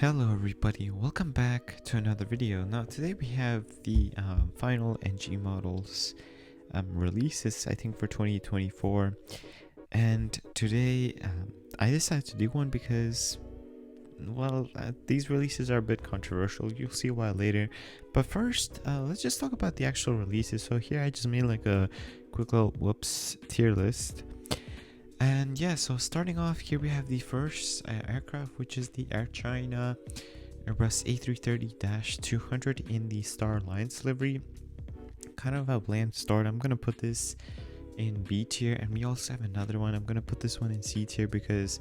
Hello everybody, welcome back to another video. Now today we have the final NG models releases, I think, for 2024. And today I decided to do one because, well, these releases are a bit controversial. You'll see why later. But first, let's just talk about the actual releases. So here I just made like a quick little tier list. And yeah, so starting off here we have the first aircraft, which is the Air China Airbus A330-200 in the Star Alliance livery. Kind of a bland start. I'm gonna put this in B tier, and we also have another one. I'm gonna put this one in C tier because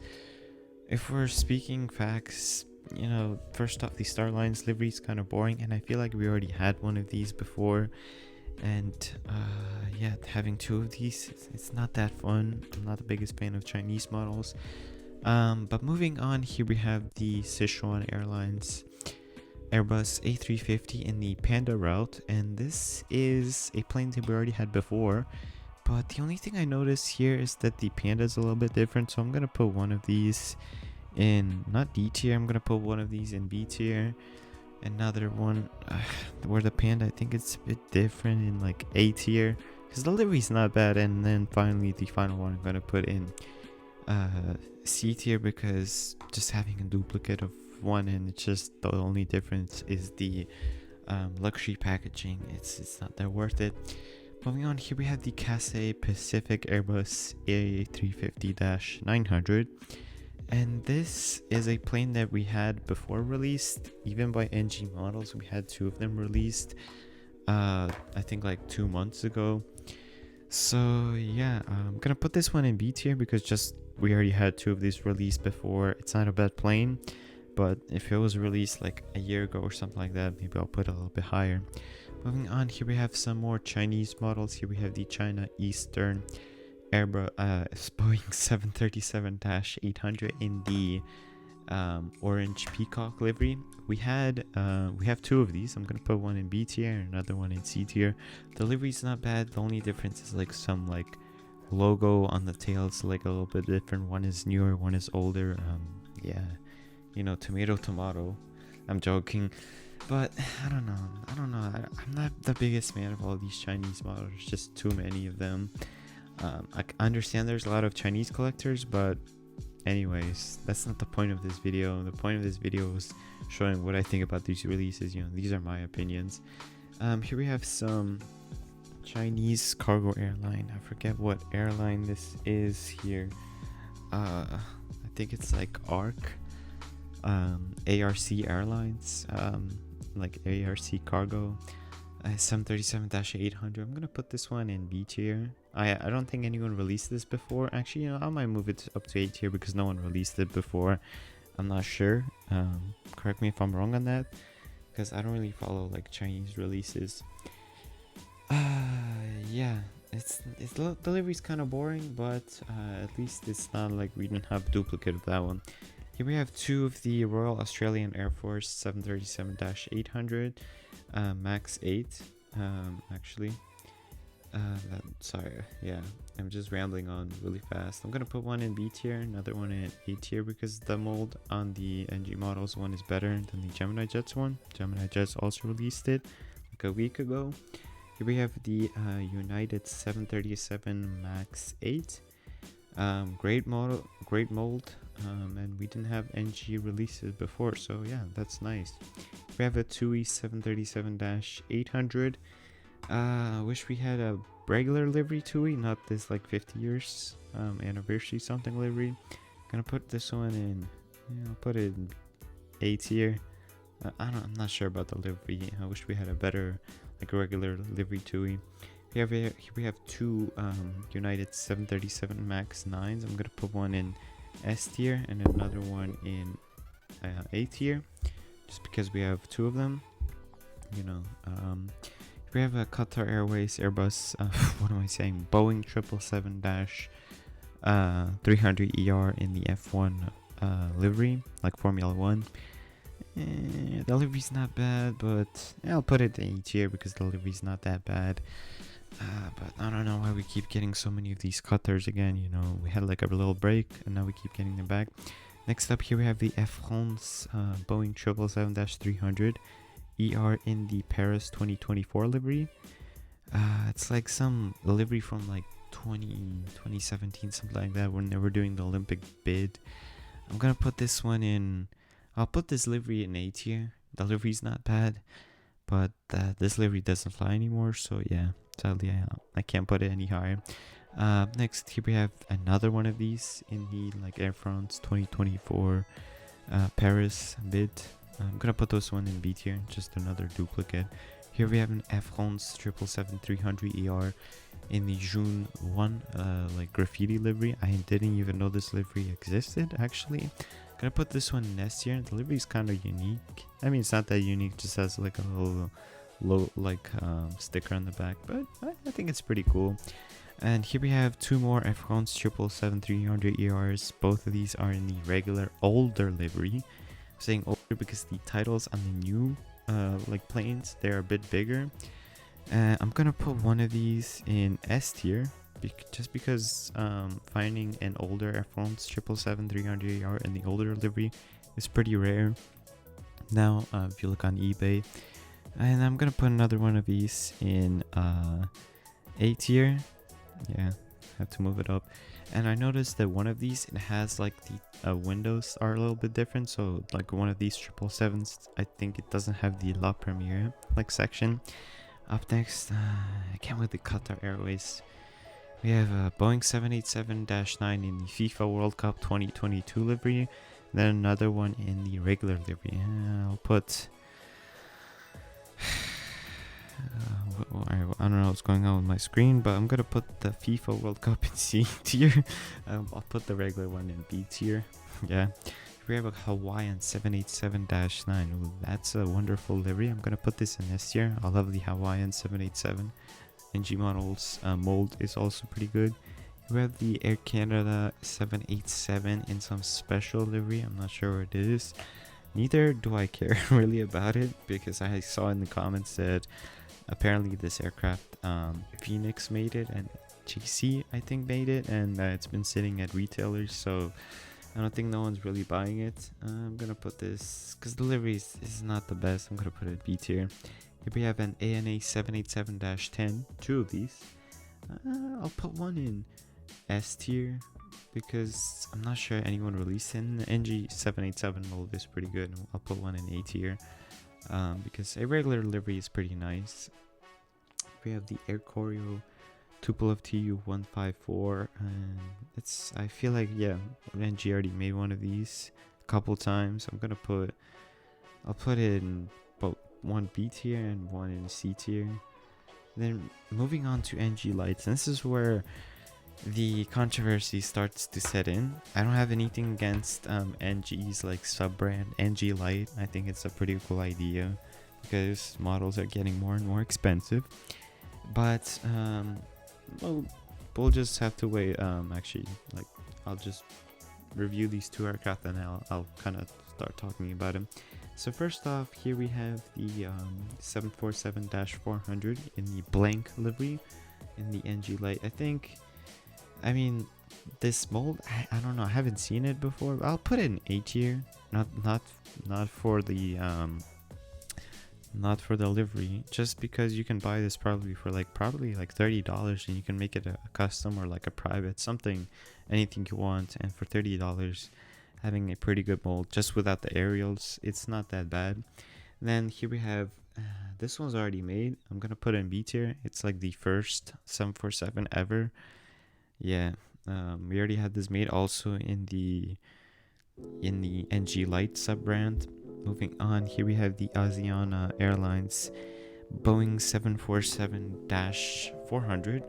if we're speaking facts, you know, first off, the Star Alliance livery is kind of boring, and I feel like we already had one of these before. And yeah, having two of these, it's not that fun. I'm not the biggest fan of Chinese models. But moving on, here we have the Sichuan Airlines Airbus A350 in the Panda route, and this is a plane that we already had before, but the only thing I notice here is that the Panda is a little bit different. So I'm gonna put one of these in not D tier, I'm gonna put one of these in B tier. Another one where the Panda, I think it's a bit different, in like A tier, because the livery's not bad. And then finally the final one I'm gonna put in C tier, because just having a duplicate of one, and it's just the only difference is the luxury packaging. It's not that worth it. Moving on, here we have the Cathay Pacific Airbus A350-900. And this is a plane that we had before released, even by NG models. We had two of them released, I think like 2 months ago. So yeah, I'm gonna put this one in B tier because just we already had two of these released before. It's not a bad plane, but if it was released like a year ago or something like that, maybe I'll put it a little bit higher. Moving on, here we have some more Chinese models. Here we have the China Eastern Airbus Boeing 737-800 in the orange peacock livery. We have two of these. I'm gonna put one in B tier and another one in C tier. The livery's not bad. The only difference is like some like logo on the tail. It's like a little bit different. One is newer, one is older. Yeah, you know, tomato. I'm joking, but I don't know. I'm not the biggest fan of all these Chinese models. There's just too many of them. I understand there's a lot of Chinese collectors, but anyways, that's not the point of this video. The point of this video is showing what I think about these releases. You know, these are my opinions. Here we have some Chinese cargo airline. I forget what airline this is here. I think it's like ARC Airlines, like ARC Cargo. 737-800. I'm gonna put this one in B tier. I don't think anyone released this before. Actually, you know, I might move it up to A tier because no one released it before. I'm not sure. Correct me if I'm wrong on that, because I don't really follow like Chinese releases. Yeah, the delivery's kind of boring, but at least it's not like we didn't have a duplicate of that one. Here we have two of the Royal Australian Air Force 737-800 Max 8, actually. Sorry, yeah, I'm just rambling on really fast. I'm gonna put one in B tier, another one in A tier, because the mold on the NG models one is better than the Gemini Jets one. Gemini Jets also released it like a week ago. Here we have the United 737 Max 8. Great mold, and we didn't have NG releases before, so yeah, that's nice. We have a TUI 737-800. I wish we had a regular livery TUI, not this like 50 years anniversary something livery. Gonna put this one in, I'll put it in A tier. I'm not sure about the livery. I wish we had a better like regular livery TUI. Here we have two United 737 Max 9s. I'm gonna put one in S tier and another one in A tier, just because we have two of them. You know, we have a Qatar Airways Airbus. What am I saying? Boeing 777-300ER in the F1 livery, like Formula One. The livery's not bad, but I'll put it in A tier because the livery's not that bad. But I don't know why we keep getting so many of these Qatars again. You know, we had like a little break and now we keep getting them back. Next up here we have the Air France Boeing 777-300 ER in the Paris 2024 livery. It's like some livery from like 2017, something like that, when they were doing the Olympic bid. I'm gonna put this one in. I'll put this livery in A tier. The livery's not bad, but this livery doesn't fly anymore, so yeah, sadly I can't put it any higher. Next here we have another one of these in the like Air France 2024 Paris bid. I'm gonna put this one in B tier, just another duplicate. Here we have an Air France 777-300 ER in the June 1 like graffiti livery. I didn't even know this livery existed actually. Gonna put this one in S tier. The livery is kind of unique. I mean, it's not that unique, just has like a little low like sticker on the back, but I think it's pretty cool. And here we have two more Air France 777-300 ERs. Both of these are in the regular older livery. I'm saying older because the titles on the new like planes, they're a bit bigger. I'm gonna put one of these in S tier, just because finding an older Air France 777-300 ER in the older livery is pretty rare now if you look on eBay. And I'm gonna put another one of these in A tier. Yeah, have to move it up. And I noticed that one of these, it has like the windows are a little bit different. So like one of these 777s, I think it doesn't have the La Premiere like section. Up next, I can't wait to Qatar Airways. We have a Boeing 787-9 in the FIFA World Cup 2022 livery. Then another one in the regular livery. I'll put... I don't know what's going on with my screen, but I'm gonna put the FIFA World Cup in C tier. I'll put the regular one in B tier. Yeah. We have a Hawaiian 787-9. Ooh, that's a wonderful livery. I'm gonna put this in S tier. I love the Hawaiian 787. NG models mold is also pretty good. We have the Air Canada 787 in some special livery. I'm not sure what it is. Neither do I care really about it, because I saw in the comments that apparently this aircraft, Phoenix made it, and GC I think made it, and it's been sitting at retailers, so I don't think no one's really buying it. I'm gonna put this, because the livery is not the best, I'm gonna put it B tier. Here we have an ANA 787-10, two of these. I'll put one in S tier, because I'm not sure anyone released in the NG 787 mold is pretty good. I'll put one in A tier, because a regular livery is pretty nice. We have the Air Koryo Tupolev Tu-154, and I feel like, yeah, NG already made one of these a couple times. I'll put it in both one B tier and one in C tier. Then moving on to NG lights, and this is where the controversy starts to set in. I don't have anything against NG's like sub-brand NG Light. I think it's a pretty cool idea, because models are getting more and more expensive. But well, we'll just have to wait. Actually, like, I'll just review these two aircraft and I'll kind of start talking about them. So first off, here we have the 747-400 in the blank livery in the NG Light. I mean, this mold, I don't know, I haven't seen it before. I'll put it in A tier, not for the livery, just because you can buy this probably for like $30, and you can make it a custom or like a private, something, anything you want. And for $30, having a pretty good mold just without the aerials, it's not that bad. And then here we have this one's already made. I'm gonna put it in B tier. It's like the first 747 ever. Yeah, we already had this made also in the NG Light sub-brand. Moving on, here we have the Asiana Airlines Boeing 747-400,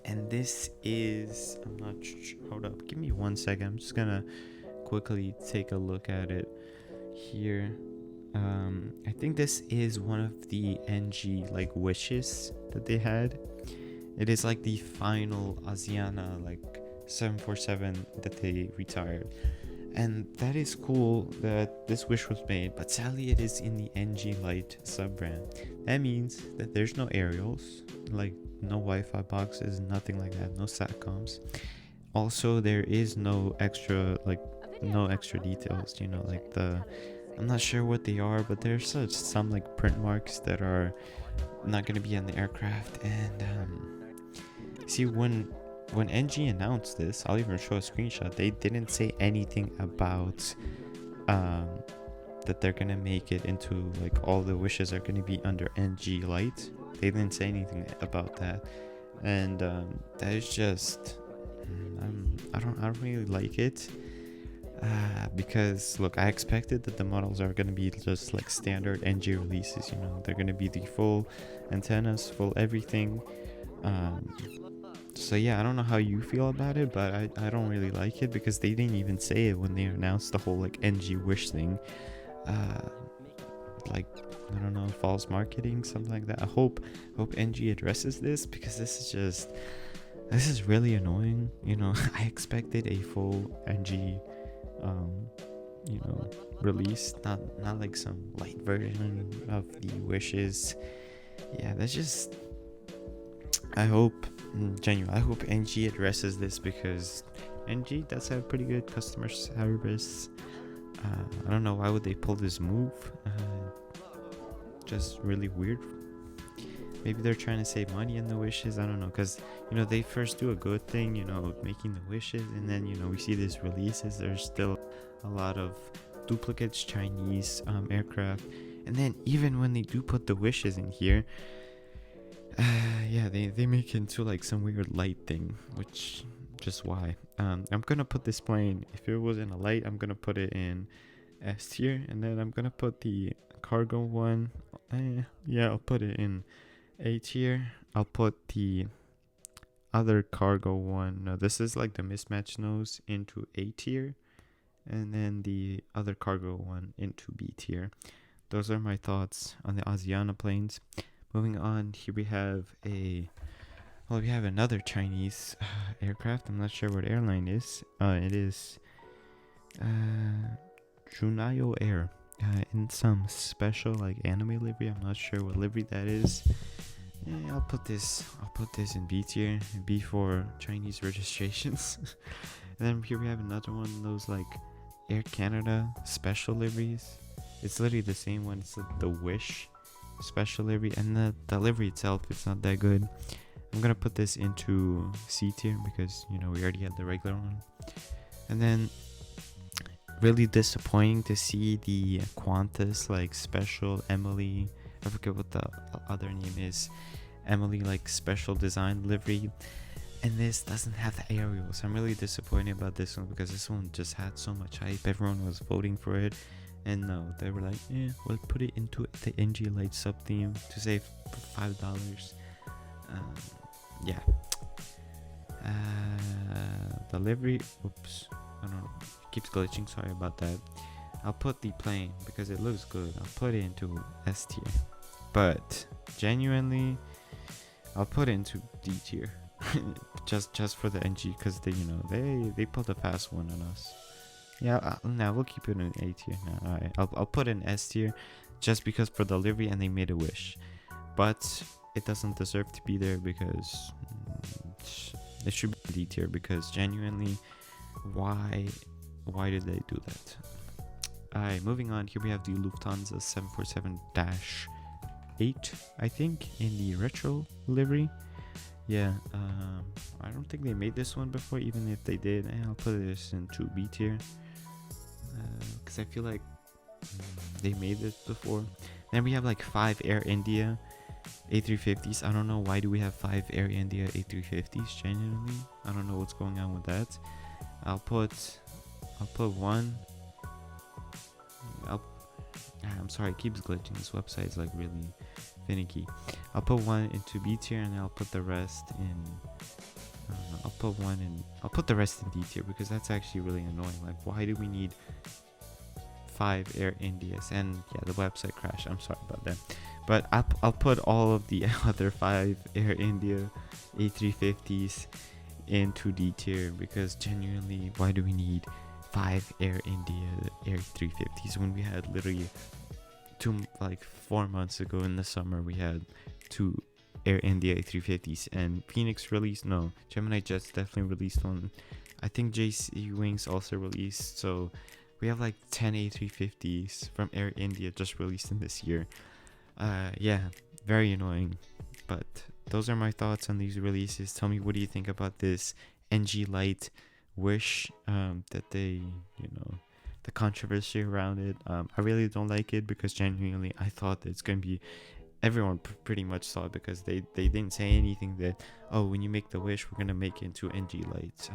and this is, I'm not hold up, give me 1 second, I'm just gonna quickly take a look at it here. I think this is one of the NG like wishes that they had. It is like the final Asiana like 747 that they retired. And that is cool that this wish was made, but sadly it is in the NG Light sub-brand. That means that there's no aerials, like no Wi-Fi boxes, nothing like that, no satcoms. Also, there is no extra like no extra details, you know, like I'm not sure what they are, but there's some like print marks that are not going to be on the aircraft. And see, when NG announced this, I'll even show a screenshot, they didn't say anything about that they're gonna make it into like all the wishes are gonna be under NG Lite. They didn't say anything about that, and that is just I don't really like it, because look, I expected that the models are gonna be just like standard NG releases. You know, they're gonna be the full antennas, full everything. So yeah, I don't know how you feel about it, but I don't really like it because they didn't even say it when they announced the whole like NG wish thing. Like, I don't know, false marketing, something like that. I hope NG addresses this, because this is really annoying. You know, I expected a full NG you know, release, not like some light version of the wishes. Yeah, that's just, I hope NG addresses this, because NG does have pretty good customer service. I don't know why would they pull this move. Just really weird. Maybe they're trying to save money in the wishes. I don't know, because you know, they first do a good thing, you know, making the wishes, and then you know, we see these releases. There's still a lot of duplicates, Chinese aircraft, and then even when they do put the wishes in here, yeah, they make it into like some weird light thing, which just why. I'm gonna put this plane, if it was in a light, I'm gonna put it in S tier, and then I'm gonna put the cargo one, yeah, I'll put it in A tier. I'll put the other cargo one, no, this is like the mismatched nose, into A tier, and then the other cargo one into B tier. Those are my thoughts on the Asiana planes. Moving on, here we have another Chinese aircraft. I'm not sure what airline it is. It is Junayo Air, in some special like anime livery. I'm not sure what livery that is. Yeah, I'll put this in B tier, B for Chinese registrations. And then here we have another one of those like Air Canada special liveries. It's literally the same one. It's like the Wish special livery, and the livery itself, it's not that good. I'm gonna put this into C tier, because you know, we already had the regular one. And then really disappointing to see the Qantas like special Emily, I forget what the other name is, Emily like special design livery, and this doesn't have the aerials. I'm really disappointed about this one, because this one just had so much hype. Everyone was voting for it, and no, they were like, yeah, we'll put it into the NG Lite sub theme to save $5. Yeah. The livery, oops, I don't know, it keeps glitching, sorry about that. I'll put the plane, because it looks good, I'll put it into S tier, but genuinely I'll put it into D tier. just for the NG, because they, you know, they pulled a fast one on us. Yeah, now we'll keep it in A tier now. Alright, I'll put it in S tier, just because for the livery, and they made a wish, but it doesn't deserve to be there, because it should be D tier, because genuinely, why did they do that? Alright, moving on, here we have the Lufthansa 747-8, I think, in the retro livery. Yeah, I don't think they made this one before. Even if they did, I'll put this into B tier, because I feel like they made this before. Then we have like 5 Air India A350s. I don't know why do we have 5 Air India A350s. Genuinely, I don't know what's going on with that. I'll put one. I'm sorry, it keeps glitching. This website is like really finicky. I'll put one into B tier, and I'll put the rest in, I don't know, I'll put the rest in D tier, because that's actually really annoying. Like, why do we need 5 Air Indias? And yeah, the website crashed, I'm sorry about that. But I'll put all of the other 5 Air India A350s into D tier, because genuinely, why do we need 5 Air India A350s when we had literally 4 months ago in the summer, we had 2 Air India A350s, and Phoenix released, no, Gemini Jets definitely released one I think JC Wings also released. So we have like 10 A350s from Air India just released in this year. Yeah, very annoying. But those are my thoughts on these releases. Tell me, what do you think about this NG Lite Wish that they, the controversy around it. I really don't like it because genuinely I thought that it's going to be, everyone pretty much saw it because they didn't say anything that, oh, when you make the Wish, we're going to make it into NG Lite.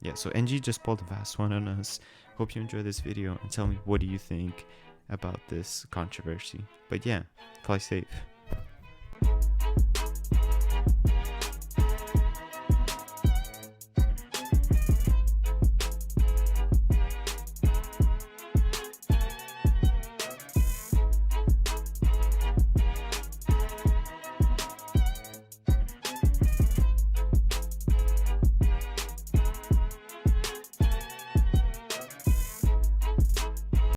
Yeah, so NG just pulled a fast one on us. Hope you enjoyed this video and tell me, what do you think about this controversy? But yeah, fly safe.